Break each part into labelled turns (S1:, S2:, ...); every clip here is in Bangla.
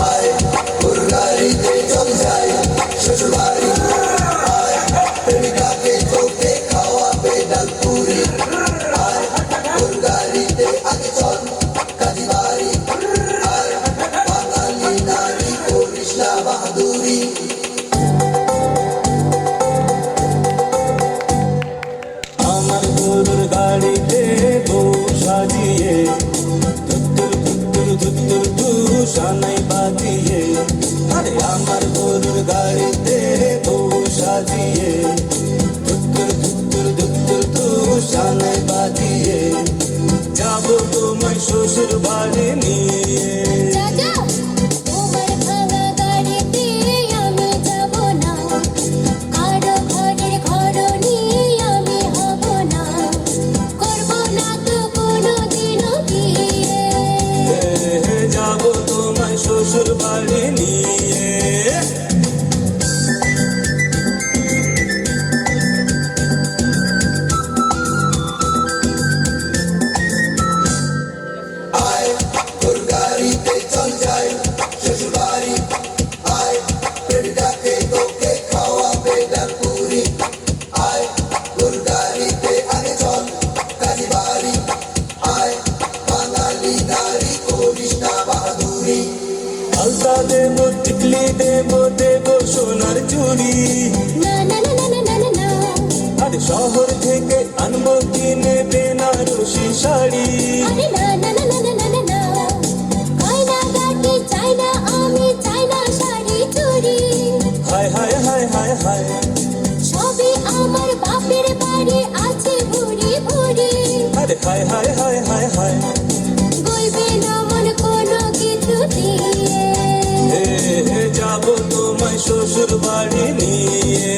S1: আয় ওর গাড়িতে চল যাই শ্বশুর বাড়ি, আয় প্রেমিকাকে তোকে খাওয়াবে ডালপুরি, আয় ওর গাড়িতে আগে চল কাজী বাড়ি, আয় বাঙালি নারী করিস না বাহাদুরি।
S2: আমার গরুর গাড়িতে বউ সাজিয়ে ধুত্তুর ধুত্তুর ধুত্তুর ধু সানাই বাজিয়ে, আরে আমার গরুর গাড়িতে বউ সাজিয়ে ধুত্তুর ধুত্তুর ধুত্তুর ধু সানাই বাজিয়ে যাবো তোমায় শ্বশুর বাড়ি নিয়ে। যাবো তোমায় শ্বশুর বাড়ি নিয়ে।
S1: আয় তোর গাড়িতে চল যাই শ্বশুর বাড়ি, আয় প্রেমিকাকে তোকে খাওয়াবে ডালপুরি, আয় তোর গাড়িতে আগে চল কাজী বাড়ি, আয় বাঙালি নারী করিস না বাহাদুরি।
S2: আলতা দেবো টিকলি দেবো দেবো সোনার চুড়ি, আরে শহর থেকে আনবো কিনে বেনারসি শাড়ি। হায় হায় হায় হায় হায়
S3: আমার বাপের বাড়ি আছে ভুরি ভুরি,
S2: আরে হায় হায় হায় হায় হায়
S3: গইবে না মন কোনো কিছু দিয়ে।
S2: যাবো তোমায় শ্বশুর বাড়ি নিয়ে।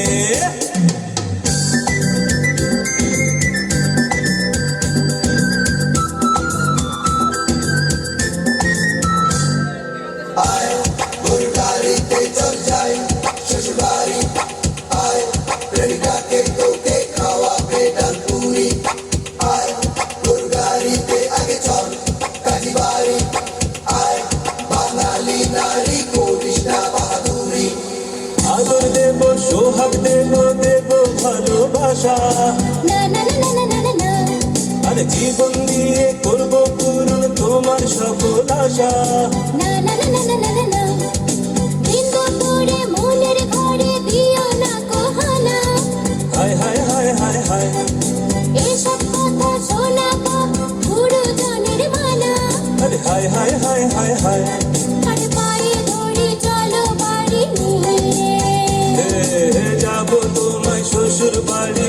S1: আয় ওর গাড়িতে চল যাই শ্বশুর বাড়ি, আয় প্রেমিকাকে তোকে খাওয়াবে ডালপুরি, আয় ওর গাড়িতে আগে চল কাজী বাড়ি, আয় বাঙালি নারী করিস না বাহাদুরি।
S2: আদর দেবো সোহাগ দেবো দেবো ভালোবাসা,
S3: না না না না না না না,
S2: আরে জীবন দিয়ে করবো পূরণ তোমার সকল আশা।
S3: না না না না না না না, দিন দুপুরে মনের ঘরে দিও না কোহানা।
S2: হায় হায় হায় হায় হায়
S3: এসব কথা শোনাবো গুরুজনের মানা,
S2: আরে হায় হায় হায় হায় হায়
S3: আর পায়ে ধরে চলো বাড়ি নিয়ে।
S2: যাবো তোমায় শ্বশুর বাড়ি